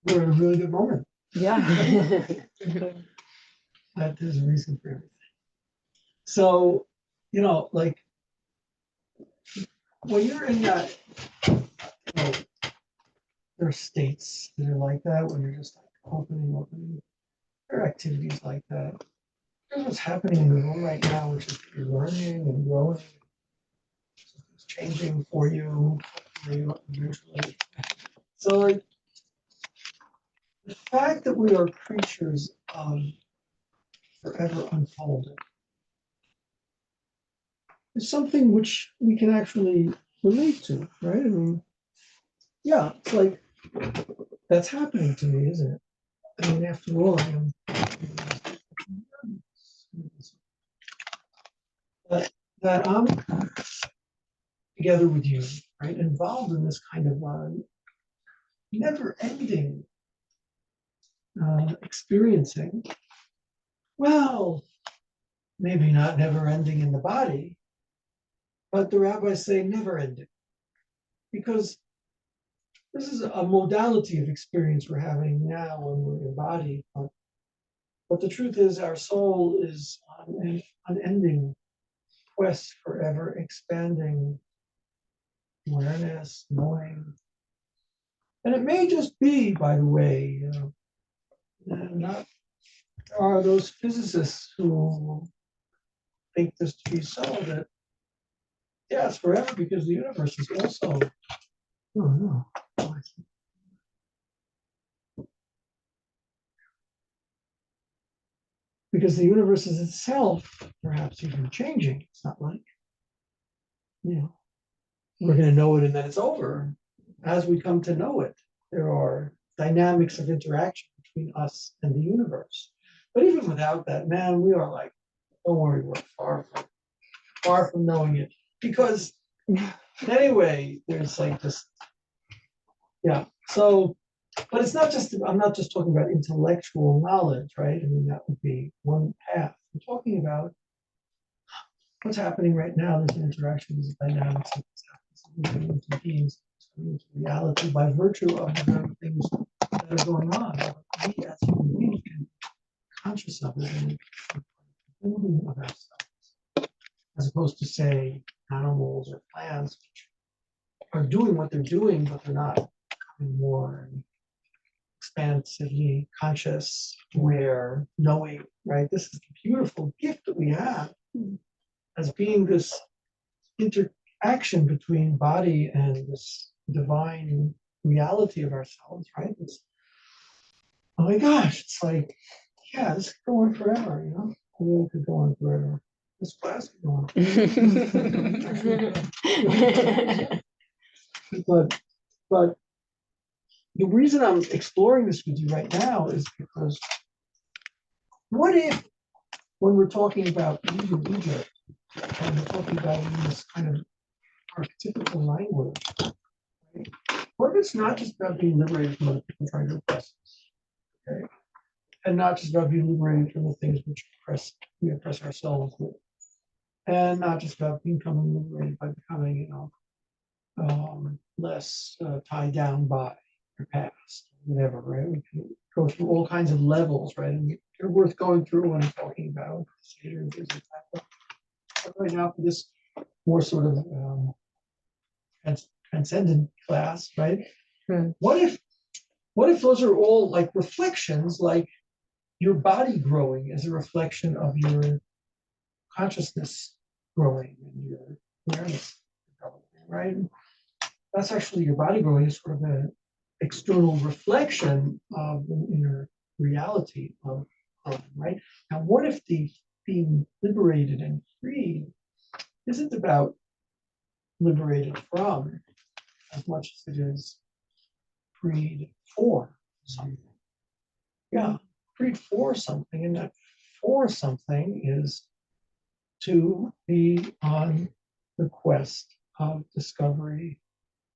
we're in a really good moment. Yeah. That there's a reason for everything. So, like when you're in that, know, there are states that are like that when you're just like opening. There are activities like that. Here's what's happening in the room right now, which is that you're learning and growing. Something's changing for you eventually. So, like, the fact that we are creatures of forever unfolding is something which we can actually relate to, right? I mean, yeah, it's like that's happening to me, isn't it? I mean, after all, I am that I'm together with you, right? Involved in this kind of never-ending experiencing. Well, maybe not never-ending in the body, but the rabbis say never-ending because this is a modality of experience we're having now when we're embodied. But the truth is, our soul is on an unending quest for ever expanding awareness, knowing. And it may just be, by the way, not there are those physicists who think this to be so that, yeah, it's forever because the universe is also, oh no, because the universe is itself perhaps even changing. It's not like, we're going to know it and then it's over. As we come to know it, there are dynamics of interaction between us and the universe. But even without that, man, we are like, don't worry, we're far from knowing it. Because anyway, there's like this, yeah. So, but it's not just, I'm not just talking about intellectual knowledge, right? I mean, that would be one path. I'm talking about what's happening right now. There's an interaction, there's a dynamics of what's happening into beings, into reality by virtue of the very things that are going on. We as human beings can be conscious of it and building of ourselves, as opposed to say animals or plants which are doing what they're doing, but they're not becoming more expansively conscious, aware, knowing, right? This is the beautiful gift that we have as being this interaction between body and this divine reality of ourselves, right? It's, oh my gosh, it's like, yeah, this could go on forever, It really could go on forever. This class could go on. But the reason I'm exploring this with you right now is because what if, when we're talking about even Egypt, and we're talking about in this kind of archetypical language, right? What if it's not just about being liberated from other people trying to oppress us, okay? And not just about being liberated from the things which we oppress ourselves with, and not just about becoming liberated by becoming, less tied down by your past, whatever, right? We can go through all kinds of levels, right? And they're worth going through when I'm talking about but right now for this more sort of transcendent class, right? What if those are all like reflections, like your body growing as a reflection of your consciousness growing and your awareness developing, right? That's actually your body growing is sort of an external reflection of the inner reality of right? Now, what if the being liberated and free isn't about liberated from as much as it is freed for something? Yeah, freed for something, and that for something is to be on the quest of discovery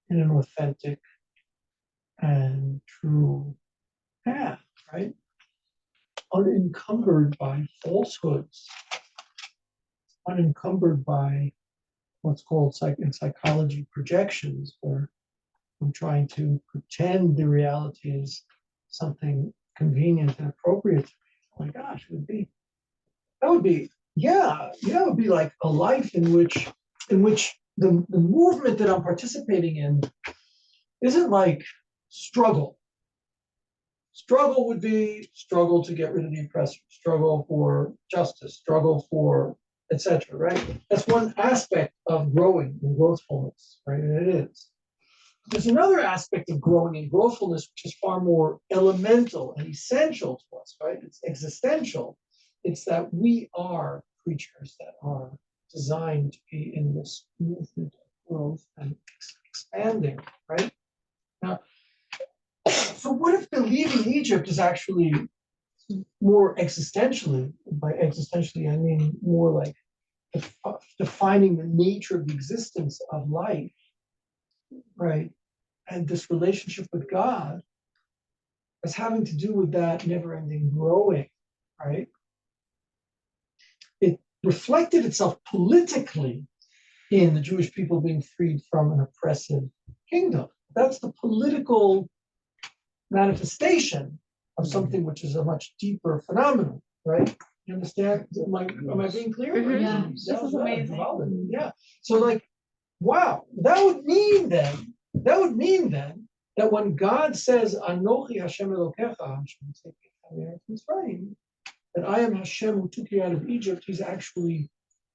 in an authentic and true path, right? Unencumbered by falsehoods, unencumbered by what's called in psychology projections, where I'm trying to pretend the reality is something convenient and appropriate. Oh my gosh, it would be yeah, it would be like a life in which the movement that I'm participating in isn't like struggle. Struggle would be struggle to get rid of the oppressor, struggle for justice, struggle for etc. Right? That's one aspect of growing and growthfulness, right? And it is. There's another aspect of growing and growthfulness which is far more elemental and essential to us, right? It's existential. It's that we are creatures that are designed to be in this movement of growth and expanding, right? Now, so what if the leaving Egypt is actually more existentially? By existentially, I mean more like defining the nature of the existence of life, right? And this relationship with God as having to do with that never-ending growing, right? It reflected itself politically in the Jewish people being freed from an oppressive kingdom. That's the political manifestation of something which is a much deeper phenomenon, right? You understand? Am I being clear? Mm-hmm. Yeah, this is amazing. Yeah. So like, wow, that would mean then that when God says, Anochi Hashem Elokecha, that I am Hashem who took you out of Egypt, he's actually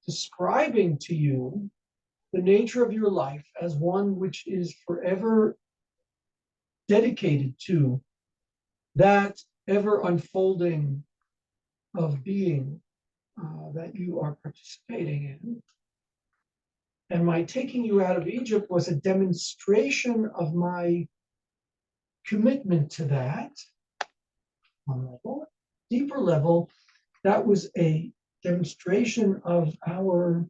describing to you the nature of your life as one which is forever dedicated to that ever unfolding of being that you are participating in. And my taking you out of Egypt was a demonstration of my commitment to that. On a level, deeper level, that was a demonstration of our,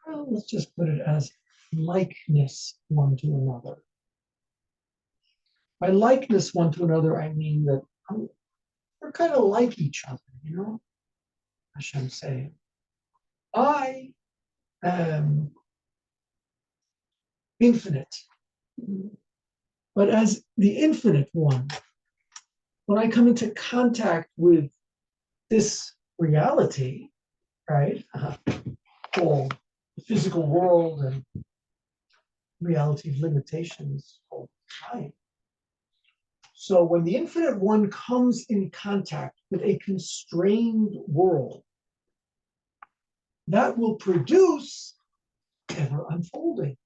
well, let's just put it as likeness one to another. By likeness one to another, I mean that we're kind of like each other, you know? Hashem saying, I am infinite. But as the infinite one, when I come into contact with this reality, right, called the physical world and reality of limitations called time. So when the infinite one comes in contact with a constrained world, that will produce ever unfolding.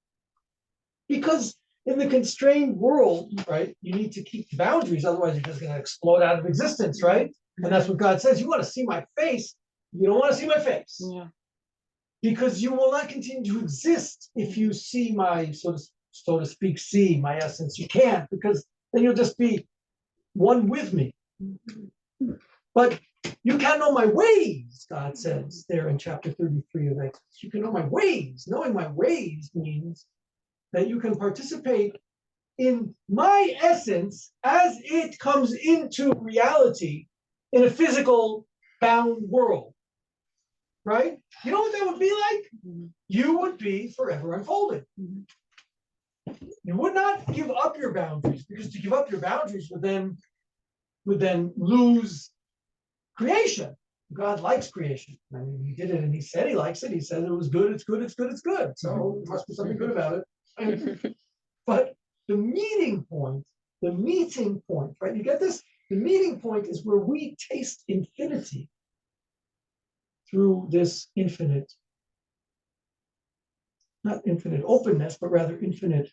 Because in the constrained world, right, you need to keep the boundaries, otherwise you're just going to explode out of existence, right? And that's what God says. You want to see my face, you don't want to see my face. Yeah. Because you will not continue to exist if you see my, so to speak, see my essence. You can't, because then you'll just be one with me. But you can know my ways, God says there in chapter 33 of Exodus. You can know my ways. Knowing my ways means that you can participate in my essence as it comes into reality in a physical bound world. Right? You know what that would be like? You would be forever unfolding. You would not give up your boundaries, because to give up your boundaries would then lose creation. God likes creation. I mean, he did it and he said he likes it. He said it was good, it's good, it's good, it's good. So there must be something good about it. But the meeting point, right? You get this? The meeting point is where we taste infinity through this infinite, not infinite openness, but rather infinite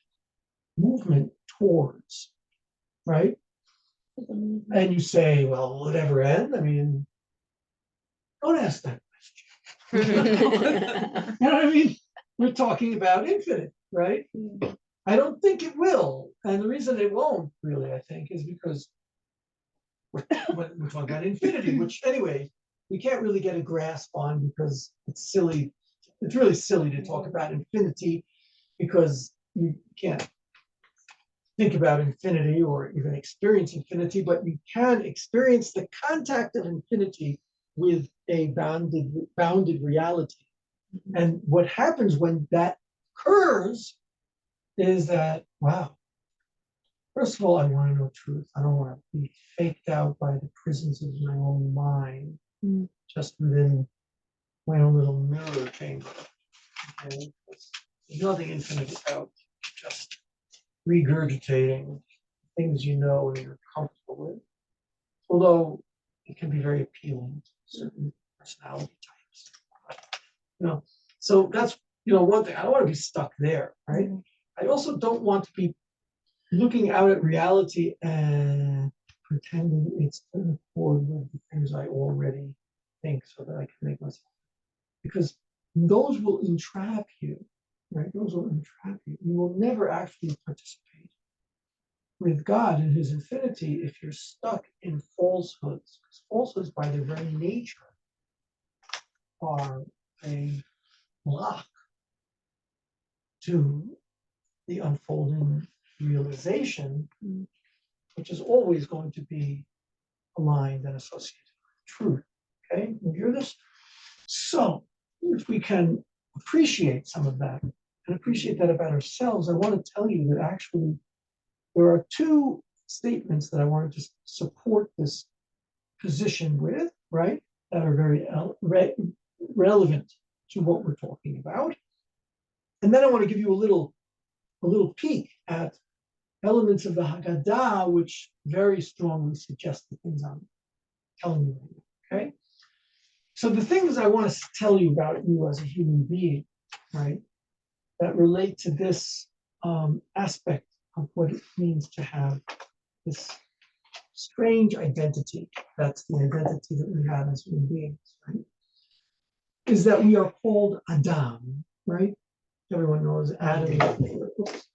movement towards, right? And you say, well, will it ever end? I mean, don't ask that question. You know what I mean? We're talking about infinite, right? I don't think it will. And the reason it won't, really, I think, is because we're talking about infinity, which, anyway, we can't really get a grasp on because it's silly. It's really silly to talk about infinity because you can't think about infinity or even experience infinity, but you can experience the contact of infinity with a bounded reality. And what happens when that occurs is that, wow, First of all, I want to know truth. I don't want to be faked out by the prisons of my own mind, just within my own little mirror chamber. Okay? There's nothing infinite about just regurgitating things you know and you're comfortable with. Although it can be very appealing to certain personality types. So that's one thing. I don't want to be stuck there, right? I also don't want to be looking out at reality and pretending it's in accord with the things I already think so that I can make myself. Because those will entrap you, right? Those will entrap you. You will never actually participate with God in his infinity if you're stuck in falsehoods. Because falsehoods, by their very nature, are a block to the unfolding realization, which is always going to be aligned and associated with truth. Okay, you hear this? So, if we can appreciate some of that and appreciate that about ourselves, I want to tell you that actually there are two statements that I want to just support this position with, right? That are very relevant to what we're talking about. And then I want to give you a little peek at elements of the Haggadah, which very strongly suggest the things I'm telling you right now, okay? So the things I want to tell you about you as a human being, right, that relate to this aspect of what it means to have this strange identity, that's the identity that we have as human beings, right, is that we are called Adam, right? Everyone knows Adam.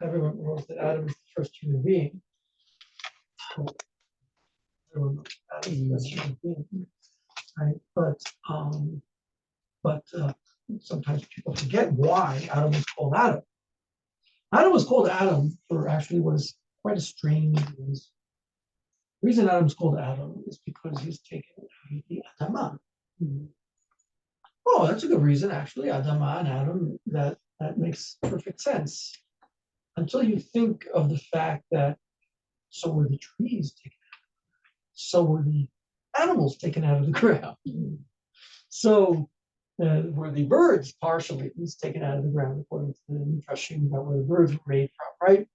Everyone knows that Adam is the first human being. Everyone knows Adam is the first human being, right? But sometimes people forget why Adam was called Adam. Adam was called Adam for actually what is quite a strange reason. The reason Adam's called Adam is because he's taken out of the Adamah. Oh, that's a good reason, actually. Adamah and Adam, that makes perfect sense. Until you think of the fact that so were the trees taken out, so were the animals taken out of the ground. So were the birds partially at least taken out of the ground, according to the Midreshet about where the birds were made from, right?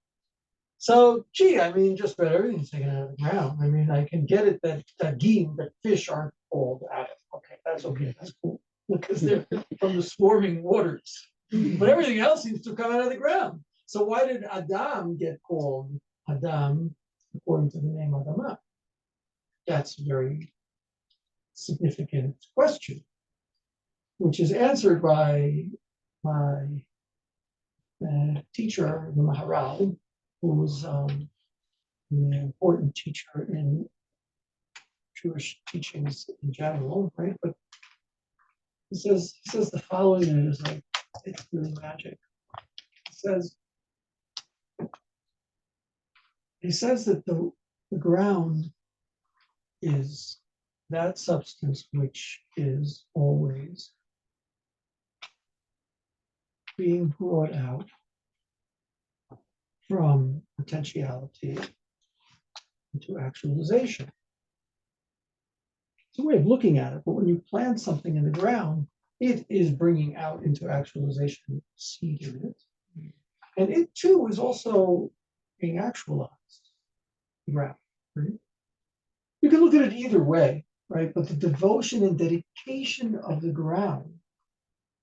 So, I mean, just about everything's taken out of the ground. I mean, I can get it that fish aren't called Adam. Okay, that's okay, that's cool. Because they're from the swarming waters. But everything else seems to come out of the ground. So why did Adam get called Adam according to the name Adamah? That's a very significant question, which is answered by my teacher, the Maharal, who was an important teacher in Jewish teachings in general, right? But he says the following, and it's really magic. He says that the ground is that substance which is always being brought out from potentiality into actualization. It's a way of looking at it, but when you plant something in the ground, it is bringing out into actualization seed in it. And it too is also being actualized. Ground, right? You can look at it either way, right? But the devotion and dedication of the ground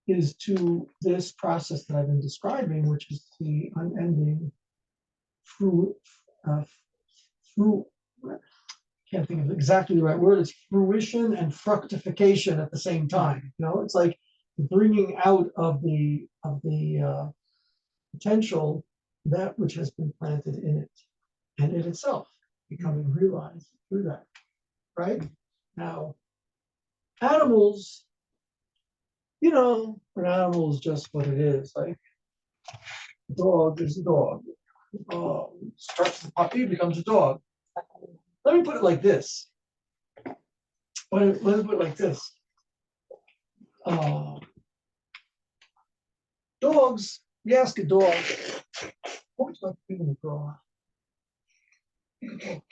is to this process that I've been describing, which is the unending can't think of exactly the right word. It's fruition and fructification at the same time. It's like bringing out of the potential that which has been planted in it, and it itself becoming realized through that. Right? Now, animals, an animal is just what it is. Like a dog is a dog. Starts as a puppy, becomes a dog. Let me put it like this. Let me put it like this. Dogs, you ask a dog, what would you like to do when you grow up?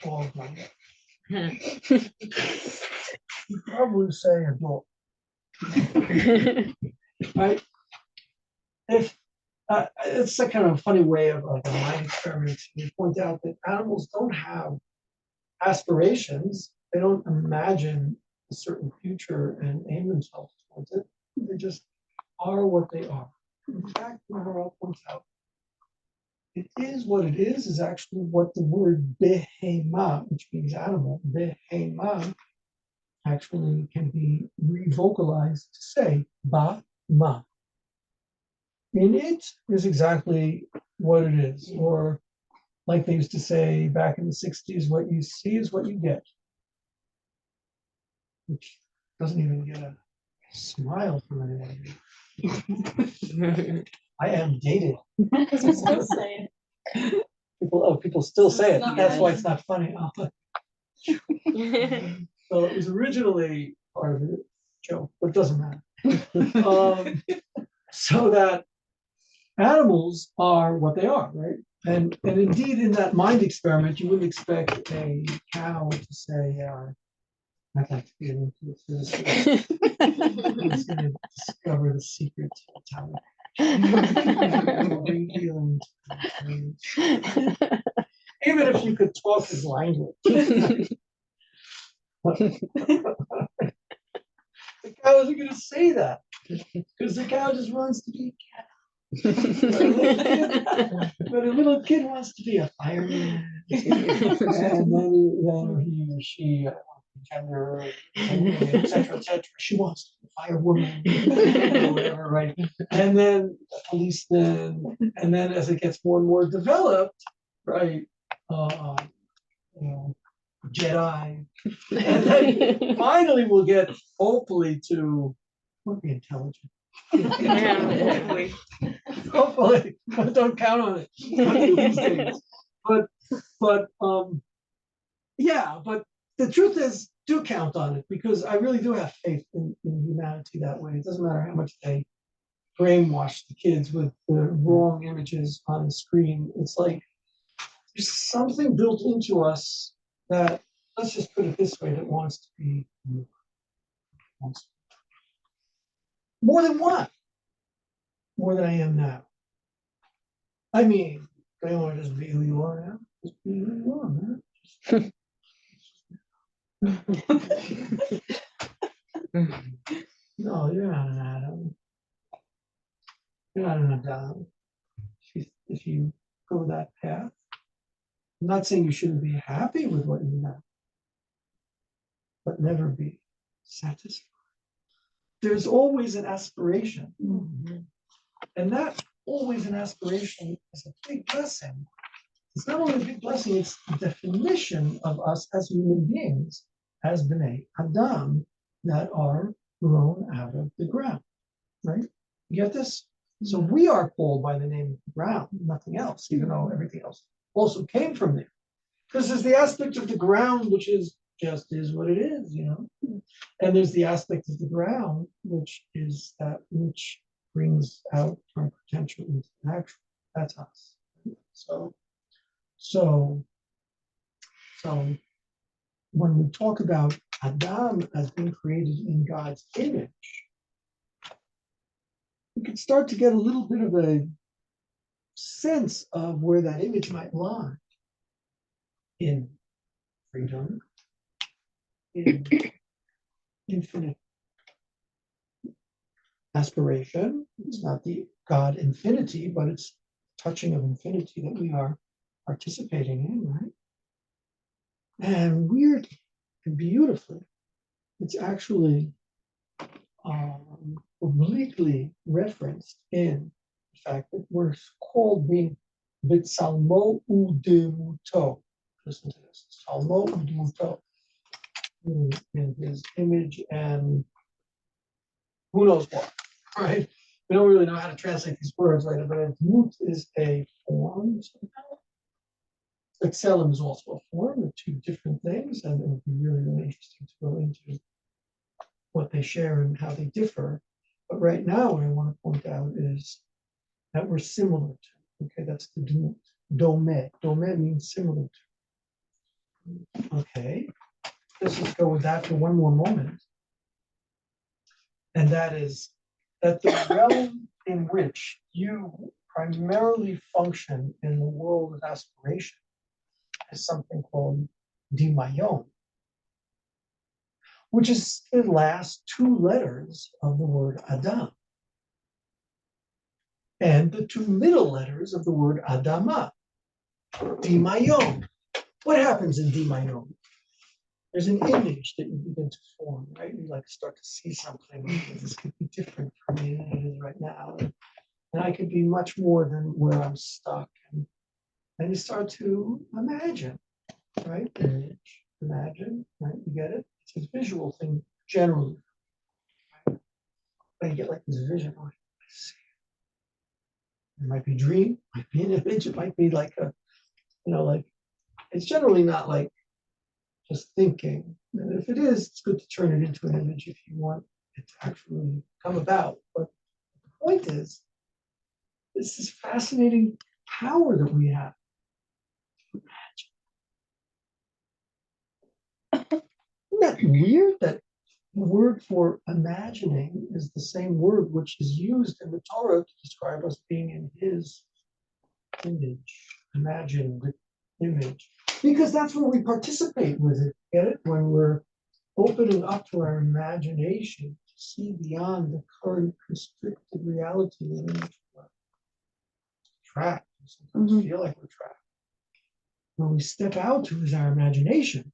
All of them. You probably say adult, right? If it's a kind of funny way of a mind experiment. You point out that animals don't have aspirations. They don't imagine a certain future and aim themselves towards it. They just are what they are. In fact, Maharal points out, it is what it is actually what the word behema, which means animal, behema, actually can be revocalized to say ba ma. In it is exactly what it is, or like they used to say back in the 60s, what you see is what you get, which doesn't even get a smile from anyone. I am dated. People still say it. People still say it. It's not That's good. why it's not funny. Well, it was originally part of the joke, but it doesn't matter. So that animals are what they are, right? And indeed, in that mind experiment, you wouldn't expect a cow to say, I'd like to get into this. It's going to discover the secret of talent. Even if you could talk his language. The cow isn't going to say that because the cow just wants to be a cat. But a little kid wants to be a fireman, and then he or she, gender, et cetera, she wants to be a firewoman, or whatever, right? And then a policeman, and then as it gets more and more developed, right, Jedi, and then finally we'll get hopefully to be intelligent. Hopefully, don't count on it these days. But the truth is, do count on it, because I really do have faith in humanity that way. It doesn't matter how much they brainwash the kids with the wrong images on the screen. It's like there's something built into us that, let's just put it this way, that wants to be more than what? More than I am now. I mean, I don't want to just be who you are now. Just be who you are, man. No, you're not an Adam. You're not an Adam. If you go that path, I'm not saying you shouldn't be happy with what you have, but never be satisfied. There's always an aspiration. And that always an aspiration is a big blessing. It's not only a big blessing, it's the definition of us as human beings, as B'nai Adam, that are grown out of the ground, right? You get this? So we are called by the name of the ground, nothing else, even though everything else also came from there. Because there's the aspect of the ground, which is just is what it is, And there's the aspect of the ground, which is that which brings out our potential into action. That's us. So when we talk about Adam as being created in God's image, we can start to get a little bit of a sense of where that image might lie in freedom, in infinite aspiration. It's not the God infinity, but it's touching of infinity that we are participating in, right? And weirdly and beautifully, it's actually obliquely referenced in the fact that we're called being Bitsalmo Udemuto. Listen to this. Salmo Udemuto. In his image, and who knows what, right? We don't really know how to translate these words, right? But Mut is a form somehow. Excelum is also a form. They're two different things, and it would be really, really interesting to go into what they share and how they differ. But right now, what I want to point out is that we're similar to. Okay, that's the Dome. Dome means similar to. Okay, let's just go with that for one more moment. And that is that the realm in which you primarily function in the world of aspiration is something called Dimayon, which is the last two letters of the word Adam, and the two middle letters of the word Adama, Dimayon. What happens in Dimayon? There's an image that you begin to form, right? You like start to see something. This could be different for me than it is right now. And I could be much more than where I'm stuck. And you start to imagine, right? Image, imagine, right? You get it? It's a visual thing generally. Right? But you get like this vision, oh, I see. It might be a dream, it might be an image, it might be like a, like it's generally not like just thinking. And if it is, it's good to turn it into an image if you want it to actually come about. But the point is, it's this fascinating power that we have to imagine. Isn't that weird that the word for imagining is the same word which is used in the Torah to describe us being in his image, imagined image? Because that's when we participate with it, get it? When we're opening up to our imagination to see beyond the current constricted reality in which we're trapped. We sometimes feel like we're trapped. When we step out to is our imagination,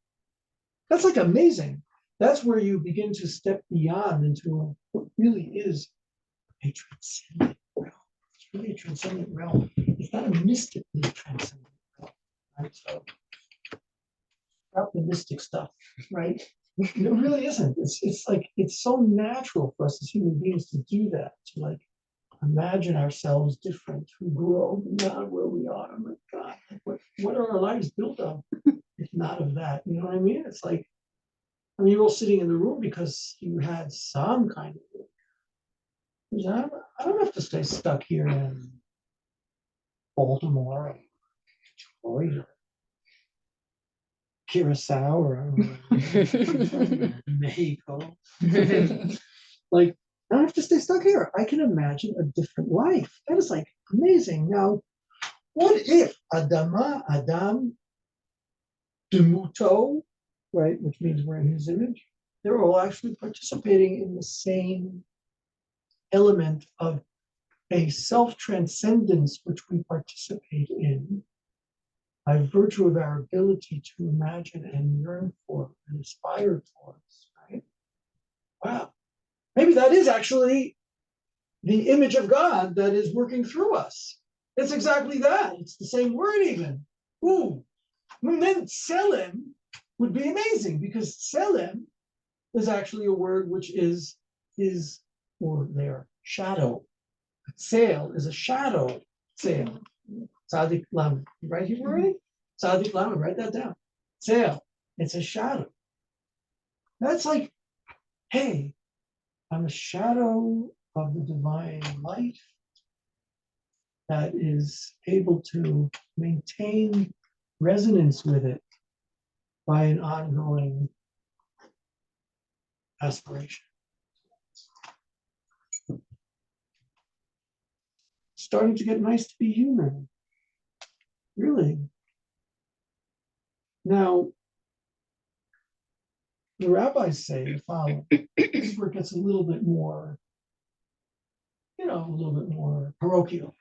that's like amazing. That's where you begin to step beyond into what really is a transcendent realm. It's really a transcendent realm. It's not a mystically transcendent realm, right? So, about the mystic stuff, right? It really isn't. It's like it's so natural for us as human beings to do that, to like imagine ourselves different, to grow beyond where we are. Oh my God, what are our lives built of if not of that? You know what I mean? It's like, I mean, you're all sitting in the room because you had some kind of. I don't have to stay stuck here in Baltimore or Detroit or Curacao or Mexico. Like, I don't have to stay stuck here. I can imagine a different life. That is like amazing. Now, what if Adam, Demuto, right, which means we're in his image, they're all actually participating in the same element of a self-transcendence which we participate in by virtue of our ability to imagine and yearn for and aspire towards, right? Wow. Maybe that is actually the image of God that is working through us. It's exactly that. It's the same word even. Ooh. And then Selem would be amazing because Selem is actually a word which is or their shadow. Sail is a shadow sail. Tzadik Lamed. You write Hebrew already? Tzadik Lamed, write that down. Sail. It's a shadow. That's like, hey, I'm a shadow of the divine light that is able to maintain resonance with it by an ongoing aspiration. Starting to get nice to be human. Really. Now, the rabbis say the following. This is where it gets a little bit more, a little bit more parochial.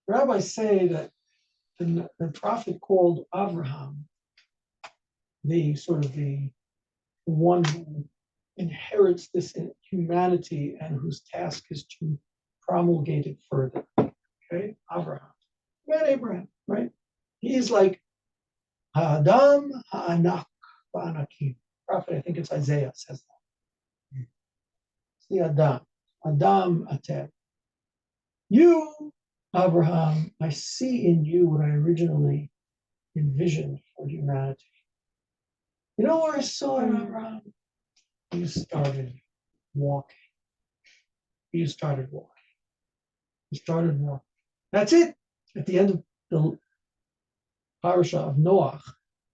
The rabbis say that the prophet called Abraham the one who inherits this humanity and whose task is to promulgate it further. Okay, Abraham, right? He's like Adam Ha'anak Ba'anakim. Prophet, I think it's Isaiah says that. It's the Adam Atem. You, Abraham, I see in you what I originally envisioned for humanity. You know where I saw it, Abraham? You started walking. You started walking. You started walking. That's it. At the end of the parasha of Noach,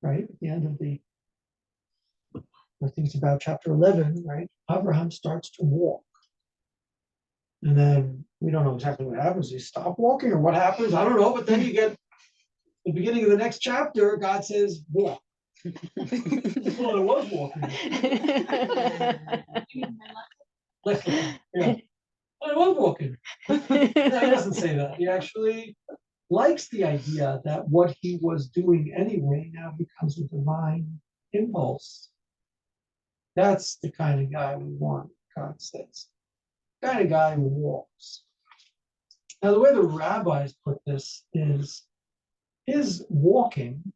right? At the end of I think it's about chapter 11, right? Abraham starts to walk. And then we don't know exactly what happens. He stopped walking or what happens. I don't know. But then you get the beginning of the next chapter, God says, walk. Well, it was walking. Yeah. Well, it was walking. No, he doesn't say that. He actually likes the idea that what he was doing anyway now becomes a divine impulse. That's the kind of guy we want, God says. The kind of guy who walks. Now, the way the rabbis put this is his walking,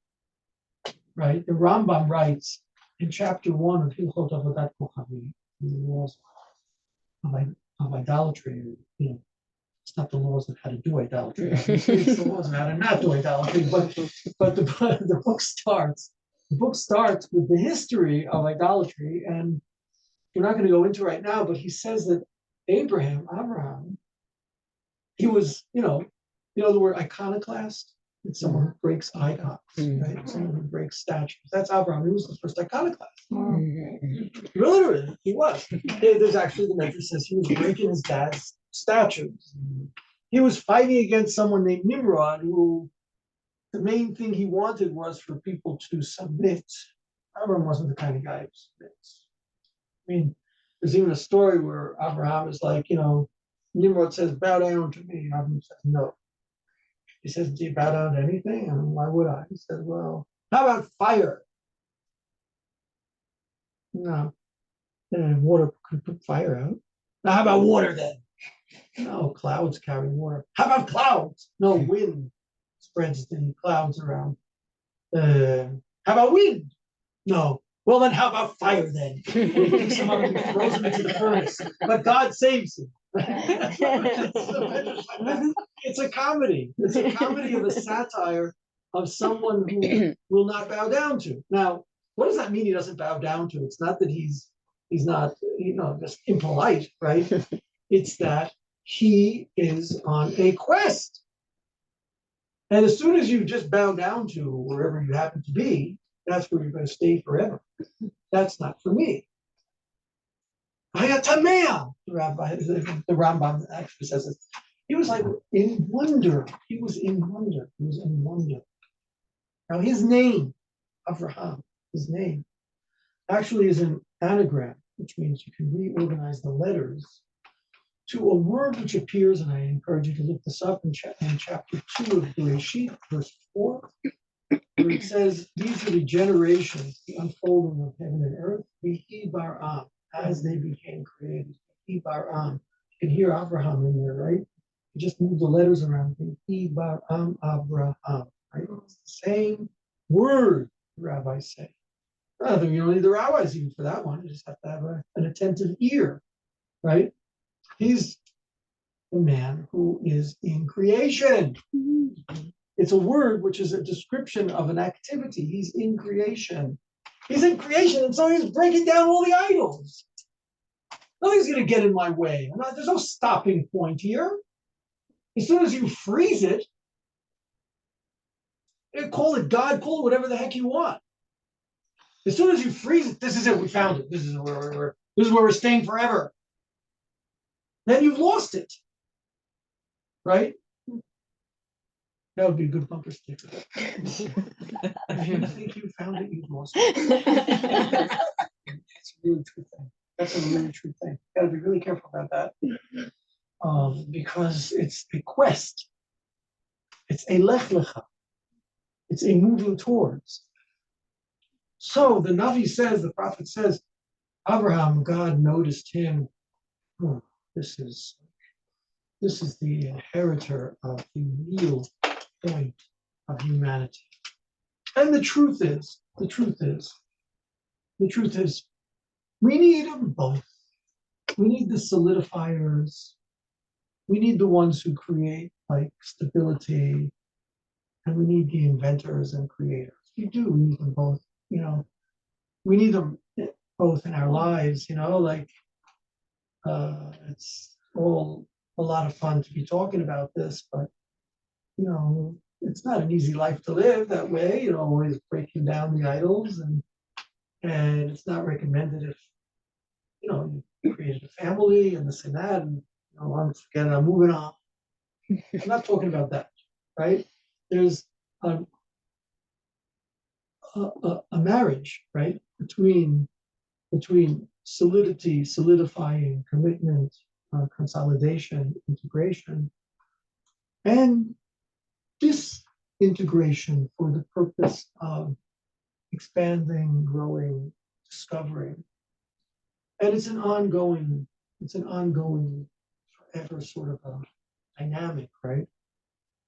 right? The Rambam writes in chapter 1 of Hilchot Avodat Kohavim, the laws of idolatry. You know, it's not the laws of how to do idolatry. It's the laws of how to not do idolatry. But the book starts. The book starts with the history of idolatry, and we're not going to go into right now. But he says that Abraham, he was, the word iconoclast. It's someone who breaks icons, right? Someone who breaks statues. That's Abraham. He was the first iconoclast. Literally, he was. There's actually the Midreshet says he was breaking his dad's statues. He was fighting against someone named Nimrod, who the main thing he wanted was for people to submit. Abraham wasn't the kind of guy who submits. I mean, there's even a story where Abraham is like, Nimrod says, bow down to me. Abraham says, no. He says, do you bow down to anything? And why would I? He says, well, how about fire? No. And water could put fire out. Now, how about water then? No, clouds carry water. How about clouds? No, wind spreads the clouds around. How about wind? No. Well, then how about fire then? He picks him up and throws him into the furnace. But God saves him. It's a comedy. It's a comedy of a satire of someone who will not bow down to. Now, what does that mean he doesn't bow down to? It's not that he's not, just impolite, right? It's that he is on a quest. And as soon as you just bow down to wherever you happen to be, that's where you're going to stay forever. That's not for me. The Rambam actually says it. He was like in wonder. He was in wonder. Now his name, Avraham, his name, actually is an anagram, which means you can reorganize the letters to a word which appears, and I encourage you to look this up in chapter 2 of Midreshet, verse 4, where it says, these are the generations, the unfolding of heaven and earth, Vihi Bar'am, as they became created. Vihi Bar'am. You can hear Abraham in there, right? You just move the letters around. Vihi Bar'am Abraham, right? It's the same word, the rabbis say. I don't think you don't need the rabbis even for that one. You just have to have an attentive ear, right? He's the man who is in creation. It's a word which is a description of an activity. He's in creation. He's in creation, and so he's breaking down all the idols. Nothing's going to get in my way. There's no stopping point here. As soon as you freeze it, call it God, call it whatever the heck you want. As soon as you freeze it, this is it. We found it. This is where we're staying forever. Then you've lost it, right? That would be a good bumper sticker. If you think you found it, you've lost it. That's a really true thing. That's a really true thing. You got to be really careful about that, because it's a quest. It's a lech lecha. It's a moving towards. So the Navi says, the prophet says, Abraham, God noticed him. Oh, this is the inheritor of the real point of humanity. And the truth is, we need them both. We need the solidifiers. We need the ones who create like stability, and we need the inventors and creators. We do. We need them both. We need them both in our lives. It's all a lot of fun to be talking about this, but it's not an easy life to live that way, always breaking down the idols, and it's not recommended if you created a family and this and that, and I'm forgetting, I'm moving on. I'm not talking about that, right? There's a marriage, right, between solidifying commitment, consolidation, integration, and disintegration for the purpose of expanding, growing, discovering. And it's an ongoing forever sort of a dynamic, right?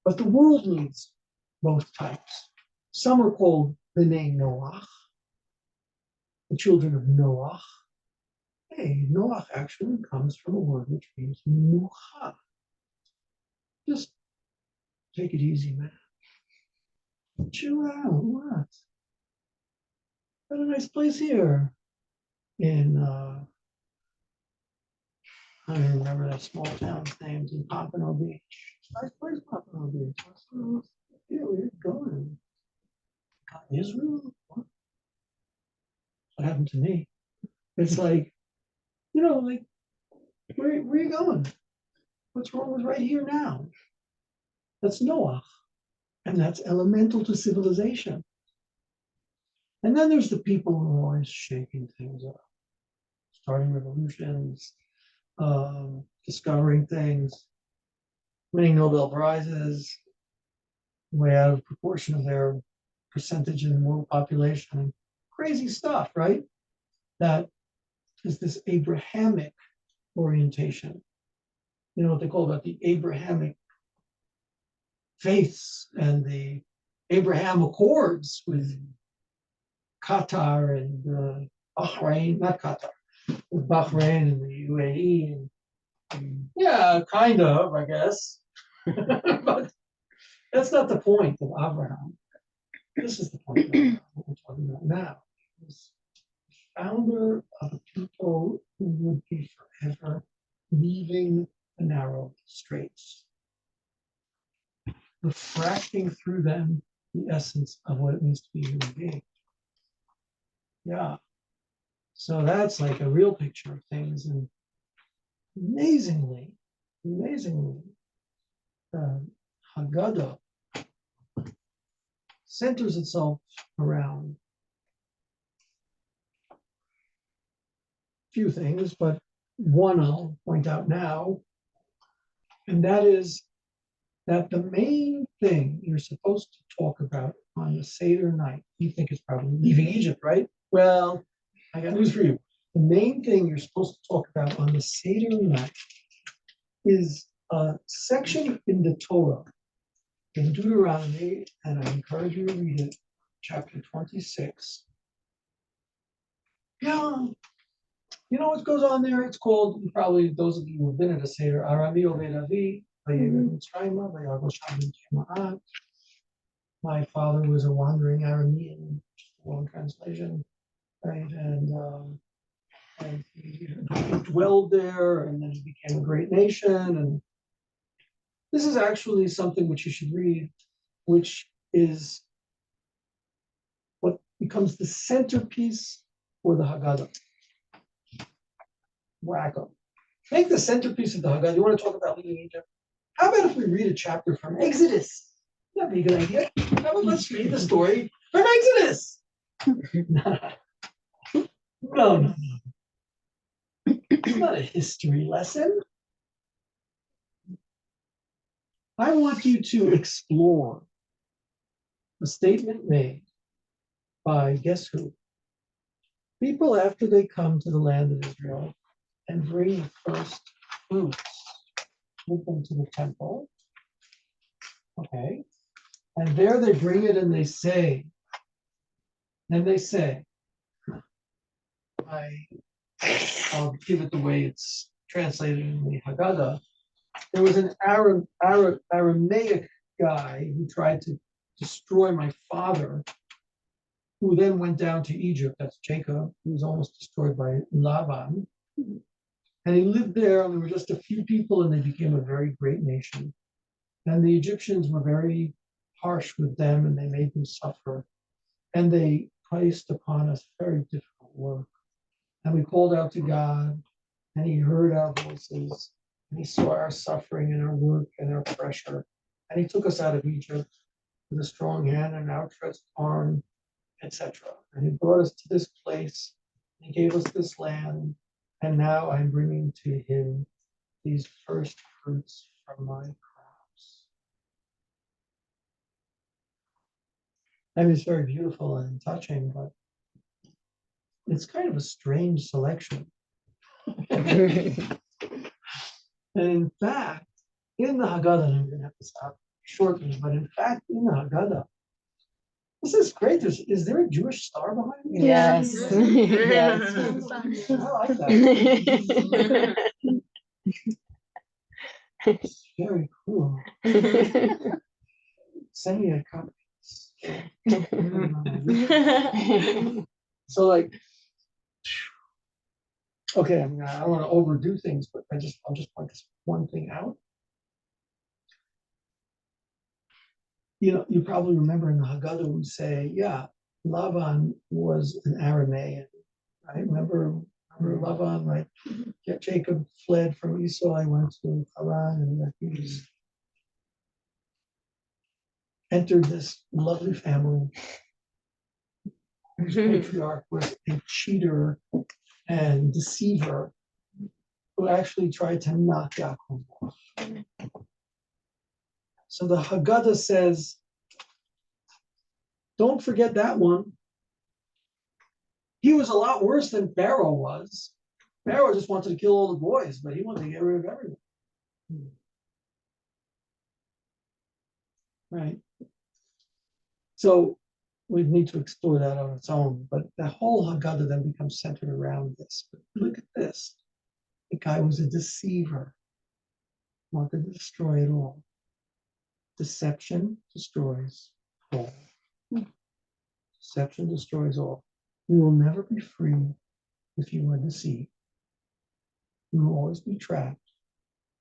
But the world needs both types. Some are called B'nai Noach, the children of Noach. Hey, Noach actually comes from a word which means Nucha. Just take it easy, man. Chill out. What? Got a nice place here in I don't remember that small town's names in Pompano Beach. Nice place, Pompano Beach. Yeah, where you going? Israel? What happened to me? It's like, like where are you going? What's wrong with right here now? That's Noah. And that's elemental to civilization. And then there's the people who are always shaking things up, starting revolutions, discovering things, winning Nobel Prizes, way out of proportion of their percentage in the world population. Crazy stuff, right? That is this Abrahamic orientation. You know what they call about the Abrahamic faiths and the Abraham Accords with Qatar and Bahrain, not Qatar, with Bahrain and the UAE. And yeah, kind of, I guess. But that's not the point of Abraham. This is the point of Abraham, what we're talking about now. He's the founder of a people who would be forever leaving the narrow straits, refracting through them the essence of what it means to be a human being. Yeah. So that's like a real picture of things. And amazingly, Haggadah centers itself around a few things, but one I'll point out now, and that is that the main thing you're supposed to talk about on the Seder night, you think is probably leaving Egypt, right? Well, I got news for you. The main thing you're supposed to talk about on the Seder night is a section in the Torah, in Deuteronomy, and I encourage you to read it, chapter 26. Yeah, you know what goes on there? It's called, probably those of you who have been at a Seder, Arami Oved Avi, my father was a wandering Aramean, just a long translation, right? And he dwelled there, and then he became a great nation. And this is actually something which you should read, which is what becomes the centerpiece for the Haggadah. Wacko. Make the centerpiece of the Haggadah. You want to talk about leaving Egypt? How about if we read a chapter from Exodus? That'd be a good idea. How about let's read the story from Exodus? No. It's not a history lesson. I want you to explore a statement made by, guess who? People after they come to the land of Israel and bring the first fruits with them to the temple. Okay. And there they bring it and they say, I'll give it the way it's translated in the Haggadah. There was an Aramaic guy who tried to destroy my father, who then went down to Egypt. That's Jacob, who was almost destroyed by Laban. And he lived there, and there were just a few people, and they became a very great nation. And the Egyptians were very harsh with them and they made them suffer. And they placed upon us very difficult work. And we called out to God, and He heard our voices, and He saw our suffering and our work and our pressure. And He took us out of Egypt with a strong hand and outstretched arm, etc. And He brought us to this place. He gave us this land. And now I'm bringing to Him these first fruits from my crops. I mean, it's very beautiful and touching, but it's kind of a strange selection. And in fact, in the Haggadah, and I'm going to have to stop shortly, but in fact, in the Haggadah, this is great. Is there a Jewish star behind me? Yes. Yes. I like that. It's very cool. Send me a copy. So like, okay, I don't want to overdo things, but I'll just point this one thing out. You know, you probably remember in the Haggadah we say, yeah, Lavan was an Aramean. Right? Remember Lavan, right? Jacob fled from Esau. I went to Haran, and he was entered this lovely family. Whose patriarch was a cheater and deceiver who actually tried to knock Yaakov off. So the Haggadah says, don't forget that one. He was a lot worse than Pharaoh was. Pharaoh just wanted to kill all the boys, but he wanted to get rid of everyone. Right. So we need to explore that on its own, but the whole Haggadah then becomes centered around this. But look at this. The guy was a deceiver, wanted to destroy it all. Deception destroys all. Deception destroys all. You will never be free if you are deceived. You will always be trapped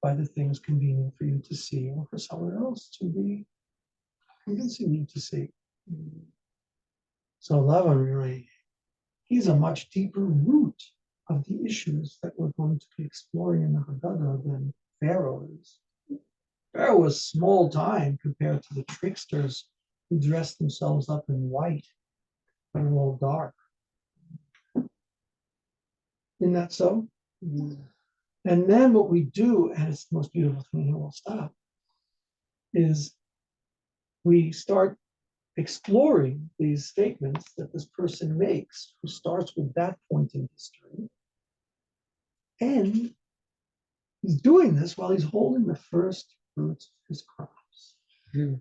by the things convenient for you to see or for someone else to be convincing you to see. So Lavan really, he's a much deeper root of the issues that we're going to be exploring in the Haggadah than Pharaoh is. Pharaoh was small time compared to the tricksters who dressed themselves up in white and were all dark. Isn't that so? Mm-hmm. And then what we do, and it's the most beautiful thing here, we'll stop, is we start exploring these statements that this person makes, who starts with that point in history. And he's doing this while he's holding the first fruits of his crops. Mm.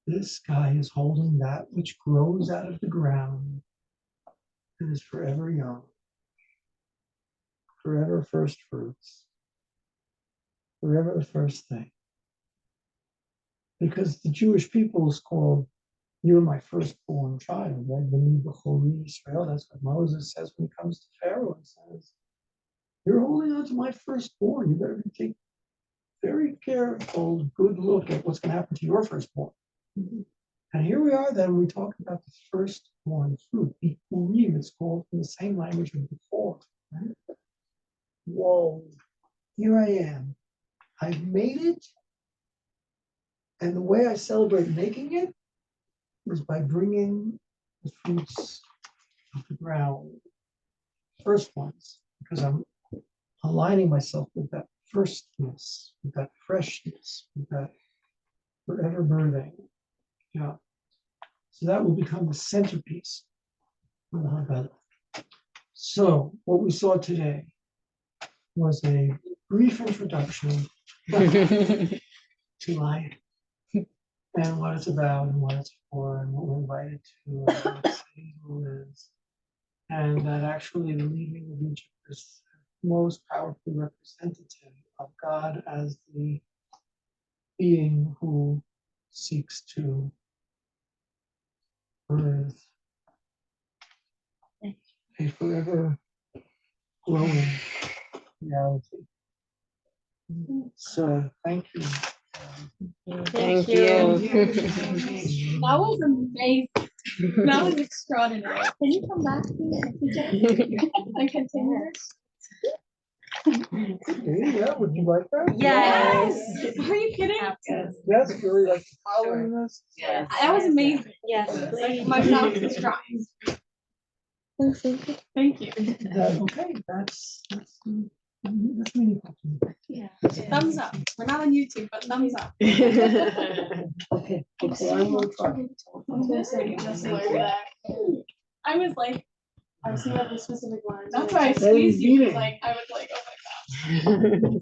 This guy is holding that which grows out of the ground and is forever young, forever first fruits, forever the first thing. Because the Jewish people is called, you're my firstborn child, right? Israel. That's what Moses says when he comes to Pharaoh and says, you're holding on to my firstborn. You better take very careful, good look at what's going to happen to your firstborn. Mm-hmm. And here we are then, we talk about the firstborn fruit. The Urim is called in the same language as before. Right? Whoa, here I am. I've made it. And the way I celebrate making it is by bringing the fruits of the ground, first ones, because I'm aligning myself with that firstness, with that freshness, with that forever birthing. Yeah. So that will become the centerpiece of the Haggadah. So what we saw today was a brief introduction to life and what it's about and what it's for and what we're invited to and what the city is. And that actually the leaving of Egypt is most powerfully representative of God as the being who seeks to birth a forever growing reality. So thank you. Thank Thank you. That was amazing. That was extraordinary. Can you come back here and continue this? Yeah, would you like that? Yes. Are you kidding? Yes, really like following this? Yes. That was amazing. Yes, Like, please. my mouth is dry. Thank you. Okay, that's meaningful to me. Yeah. Thumbs up. We're not on YouTube, but thumbs up. Okay, so I will try. I was gonna say, just like that. I was like, I was thinking of a specific one. That's why I squeezed you, because like I was like, oh my gosh.